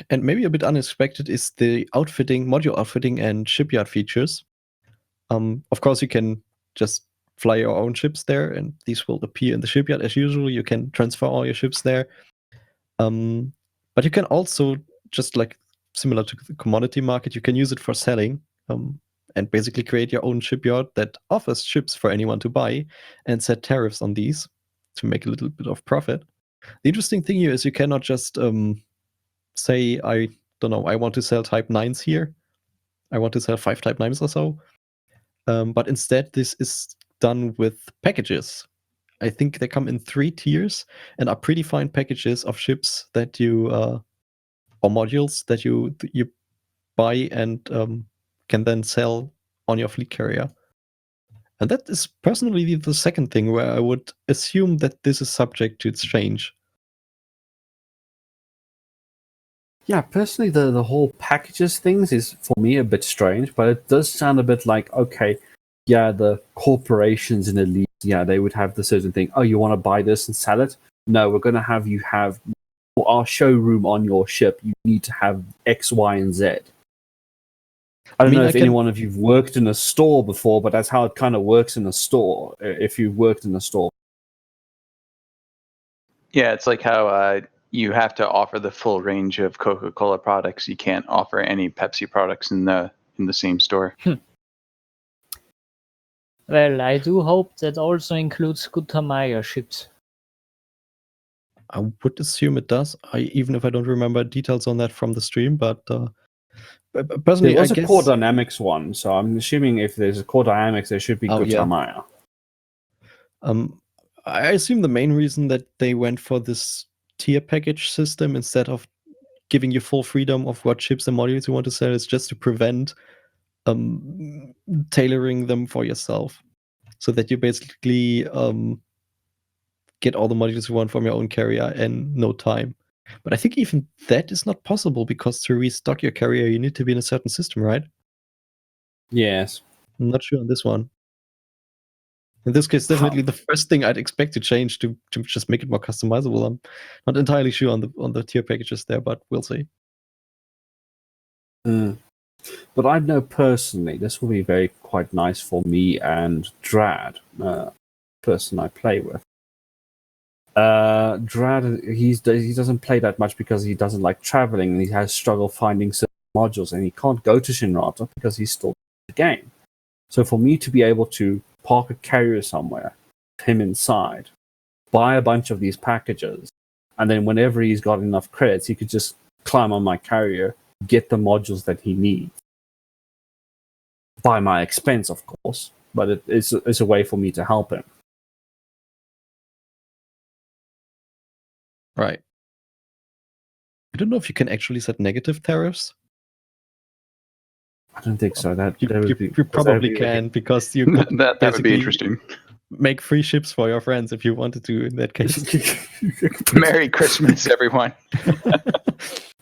and maybe a bit unexpected is the module outfitting and shipyard features. Of course, you can just fly your own ships there, and these will appear in the shipyard as usual. You can transfer all your ships there. But you can also, just like similar to the commodity market, you can use it for selling and basically create your own shipyard that offers ships for anyone to buy and set tariffs on these to make a little bit of profit. The interesting thing here is you cannot just say, I don't know, I want to sell Type 9s here. I want to sell 5 Type 9s or so. But instead, this is done with packages. I think they come in 3 tiers and are predefined packages of ships that you, or modules that you buy and can then sell on your fleet carrier. And that is personally the second thing where I would assume that this is subject to change. Yeah, personally, the whole packages things is for me a bit strange, but it does sound a bit like, okay, yeah, the corporations in Elite, yeah, they would have the certain thing. Oh, you want to buy this and sell it? No, we're going to have you have for our showroom on your ship. You need to have X, Y, and Z. I don't know if any one of you've worked in a store before, but that's how it kind of works in a store. If you've worked in a store, Yeah, it's like how you have to offer the full range of Coca-Cola products. You can't offer any Pepsi products in the same store. Well, I do hope that also includes Gutamaya ships. I would assume it does. Even if I don't remember details on that from the stream, but personally, there was I a guess Core Dynamics one, so I'm assuming if there's a Core Dynamics, there should be Gutamaya. I assume the main reason that they went for this tier package system instead of giving you full freedom of what chips and modules you want to sell is just to prevent tailoring them for yourself, so that you basically get all the modules you want from your own carrier in no time. But I think even that is not possible, because to restock your carrier, you need to be in a certain system, right? Yes. I'm not sure on this one. In this case, definitely the first thing I'd expect to change to just make it more customizable. I'm not entirely sure on the tier packages there, but we'll see. But I know personally, this will be quite nice for me and Drad, person I play with. Drad, he doesn't play that much because he doesn't like traveling, and he has struggle finding certain modules, and he can't go to Shinrata because he's still in the game. So for me to be able to park a carrier somewhere, him inside, buy a bunch of these packages, and then whenever he's got enough credits, he could just climb on my carrier, get the modules that he needs. By my expense, of course, but it's a way for me to help him. Right. I don't know if you can actually set negative tariffs. I don't think so. You probably can, because you could that would be interesting. Make free ships for your friends if you wanted to, in that case. Merry Christmas, everyone.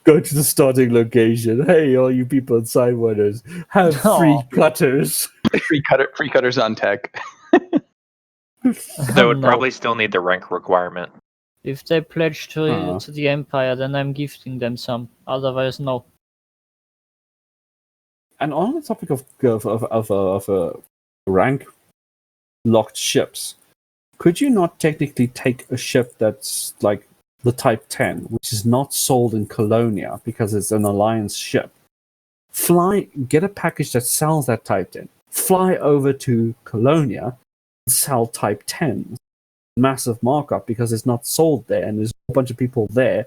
Go to the starting location. Hey, all you people in Sidewinders, have free cutters. Free cutters on tech. They would probably still need the rank requirement. If they pledge to the Empire, then I'm gifting them some. Otherwise, no. And on the topic of rank locked ships, could you not technically take a ship that's like the Type 10, which is not sold in Colonia because it's an Alliance ship, get a package that sells that Type 10, fly over to Colonia, and sell Type 10s, massive markup because it's not sold there, and there's a whole bunch of people there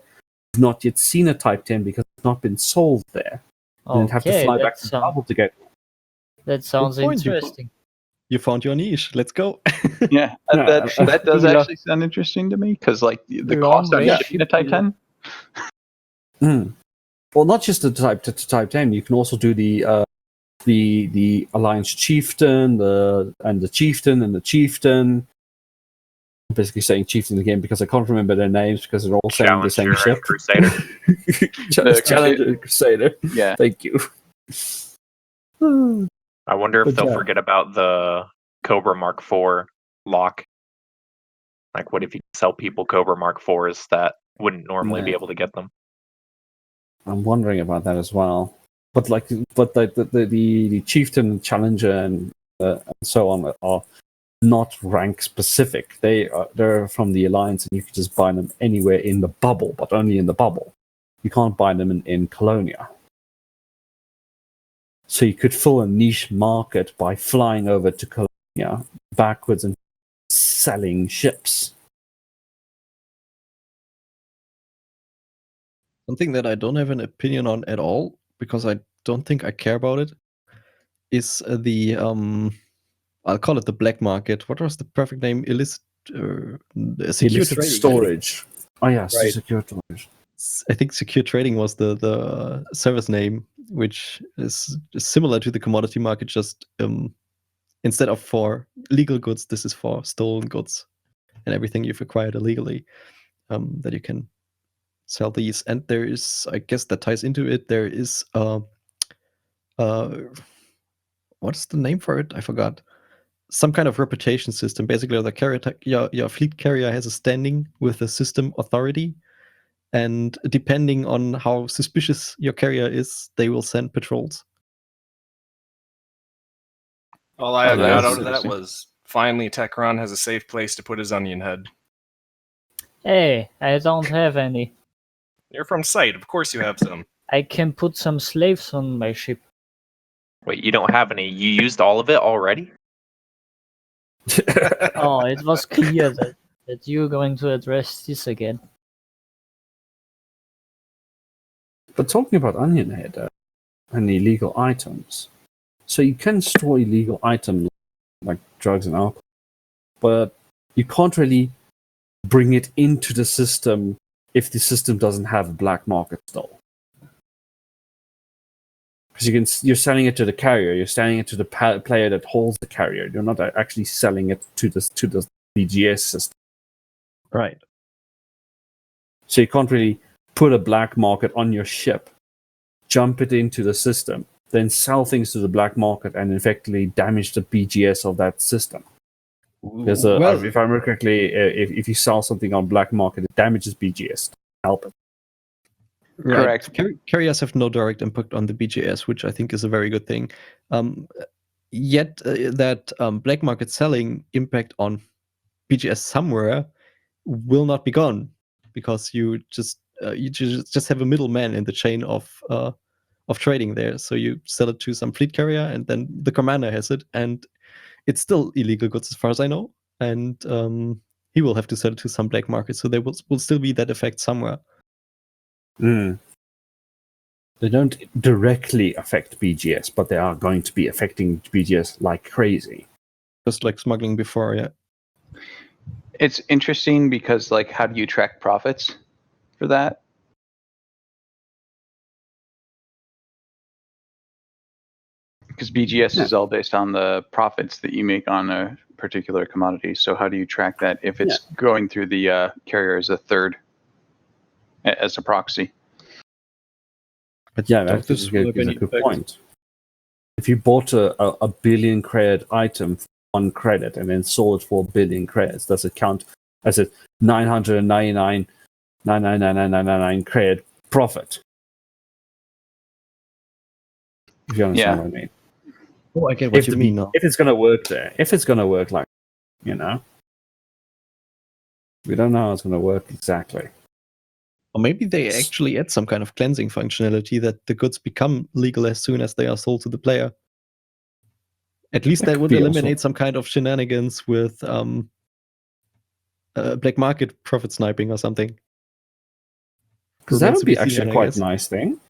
who've not yet seen a Type 10 because it's not been sold there. And have to fly back to the bubble to get. That sounds interesting. You found your niche. Let's go. Yeah, that does actually sound interesting to me, because like the cost on shipping a Type 10. Well, not just the Type 10. You can also do the Alliance Chieftain, the Chieftain and the Chieftain. I'm basically saying Chieftain again because I can't remember their names because they're all saying the same ship. Crusader. Challenger Crusader. Yeah. Thank you. I wonder if they'll forget about the Cobra Mark IV lock. Like, what if you sell people Cobra Mark IVs that wouldn't normally be able to get them? I'm wondering about that as well. But the Chieftain, Challenger, and so on are not rank specific. They're from the Alliance, and you can just buy them anywhere in the bubble, but only in the bubble. You can't buy them in Colonia. So you could fill a niche market by flying over to Colonia backwards and selling ships. Something that I don't have an opinion on at all, because I don't think I care about it, is the I'll call it the black market. What was the perfect name? Illicit Illicit storage. Oh yeah, right. Secure storage. I think secure trading was the service name, which is similar to the commodity market, just in instead of for legal goods, this is for stolen goods and everything you've acquired illegally, that you can sell these. And there is, I guess that ties into it, there is what's the name for it? I forgot. Some kind of reputation system. Basically, the carrier, your fleet carrier has a standing with the system authority, and depending on how suspicious your carrier is, they will send patrols. All I Oh, got that's out of that interesting. was finally Techron has a safe place to put his onion head. Hey, I don't have any. You're from Sight, of course you have some. I can put some slaves on my ship. Wait, you don't have any? You used all of it already? Oh, it was clear that you're going to address this again. But talking about onion head and illegal items, so you can store illegal items like drugs and alcohol, but you can't really bring it into the system if the system doesn't have a black market store. Because you're selling it to the carrier, you're selling it to the player that holds the carrier. You're not actually selling it to the BGS system. Right. So you can't really put a black market on your ship, jump it into the system, then sell things to the black market and effectively damage the BGS of that system. There's if I remember correctly, if you sell something on black market, it damages BGS. Help it. Right. Correct. Carriers have no direct impact on the BGS, which I think is a very good thing. Yet that black market selling impact on BGS somewhere will not be gone, because you just have a middleman in the chain of trading there. So you sell it to some fleet carrier, and then the commander has it, and it's still illegal goods as far as I know. And he will have to sell it to some black market. So there will still be that effect somewhere. Mm. They don't directly affect BGS, but they are going to be affecting BGS like crazy. Just like smuggling before, yeah. It's interesting because, like, how do you track profits for that? Because BGS is all based on the profits that you make on a particular commodity. So how do you track that if it's going through the carrier as a third, as a proxy? But yeah, that is a good point. If you bought a billion credit item for 1 credit and then sold it for 1 billion credits, does it count as a 999 credit profit? If you understand what I mean. Oh, I get what you mean now. If it's going to work there, if it's going to work like, we don't know how it's going to work exactly. Or maybe they actually add some kind of cleansing functionality that the goods become legal as soon as they are sold to the player. At least that would eliminate some kind of shenanigans with black market profit sniping or something. Because that would be actually quite a nice thing.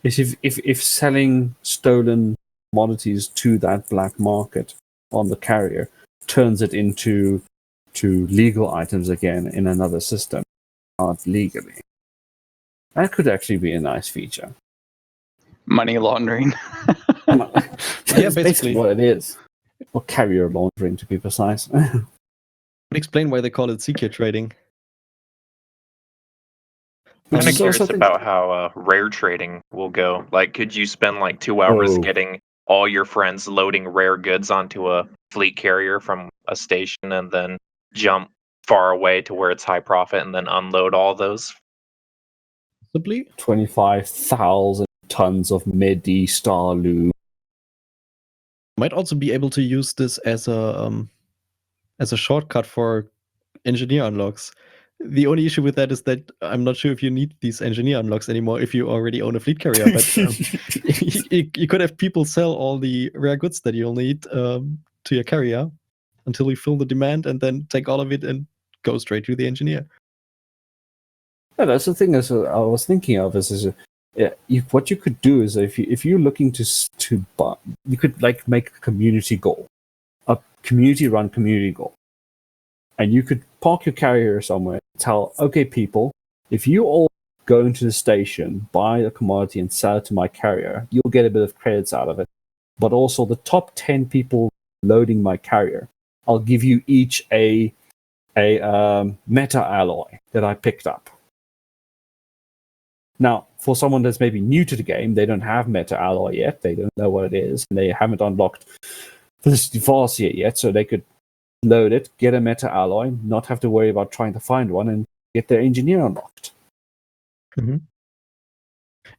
Is if selling stolen commodities to that black market on the carrier turns it into legal items again in another system, not legally. That could actually be a nice feature. Money laundering. Yeah, basically what it is. Or carrier laundering, to be precise. Would explain why they call it secret trading. I'm kind of curious about how rare trading will go. Like, could you spend like 2 hours getting all your friends loading rare goods onto a fleet carrier from a station and then jump far away to where it's high profit and then unload all those? Possibly 25,000 tons of Medi Star loot. Might also be able to use this as a shortcut for engineer unlocks. The only issue with that is that I'm not sure if you need these engineer unlocks anymore if you already own a fleet carrier. But you could have people sell all the rare goods that you'll need to your carrier until you fill the demand, and then take all of it and go straight to the engineer. Yeah, that's the thing. As I was thinking of what you could do is if you're looking to buy, you could like make a community goal, a community-run community goal, and you could park your carrier somewhere. Tell, okay, people, if you all go into the station, buy a commodity and sell it to my carrier, you'll get a bit of credits out of it. But also the top 10 people loading my carrier, I'll give you each a meta alloy that I picked up. Now, for someone that's maybe new to the game, they don't have meta alloy yet. They don't know what it is, and they haven't unlocked this device yet, so they could load it, get a meta alloy, not have to worry about trying to find one, and get their engineer unlocked. Mm-hmm.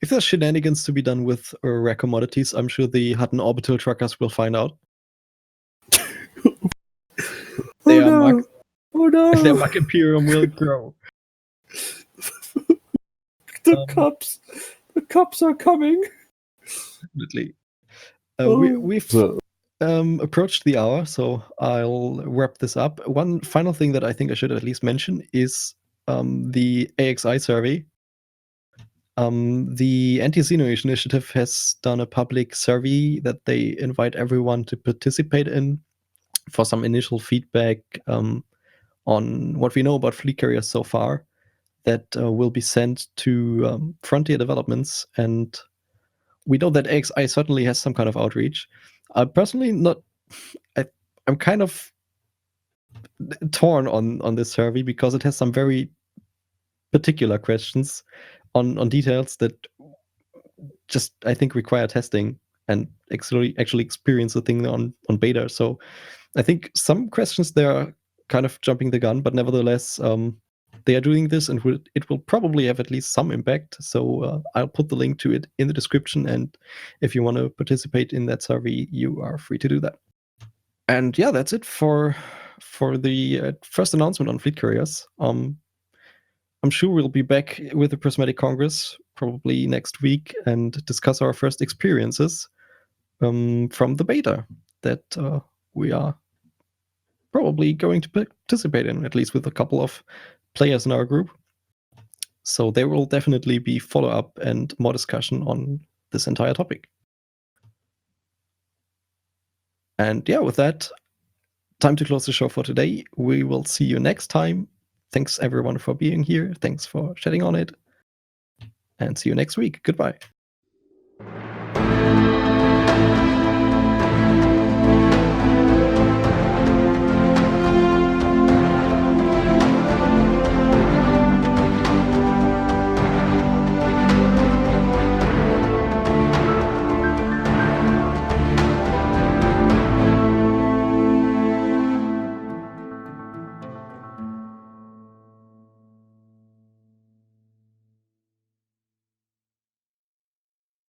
If there's shenanigans to be done with rare commodities, I'm sure the Hutton orbital truckers will find out. Their Mach Imperium will grow. The cups are coming. Definitely. Oh. We've approached the hour, so I'll wrap this up. One final thing that I think I should at least mention is the AXI survey. The Anti-Xenoage Initiative has done a public survey that they invite everyone to participate in for some initial feedback on what we know about fleet carriers so far. That will be sent to Frontier Developments, and we know that AXI certainly has some kind of outreach. Personally, not. I'm kind of torn on this survey because it has some very particular questions on details that just, I think, require testing and actually experience the thing on beta. So I think some questions there are kind of jumping the gun, but nevertheless, they are doing this, and it will probably have at least some impact. So I'll put the link to it in the description, and if you want to participate in that survey, you are free to do that. And yeah, that's it for the first announcement on fleet carriers. I'm sure we'll be back with the Prismatic Congress probably next week and discuss our first experiences from the beta that we are probably going to participate in, at least with a couple of players in our group. So there will definitely be follow-up and more discussion on this entire topic. And yeah, with that, time to close the show for today. We will see you next time. Thanks everyone for being here. Thanks for chatting on it. And see you next week. Goodbye.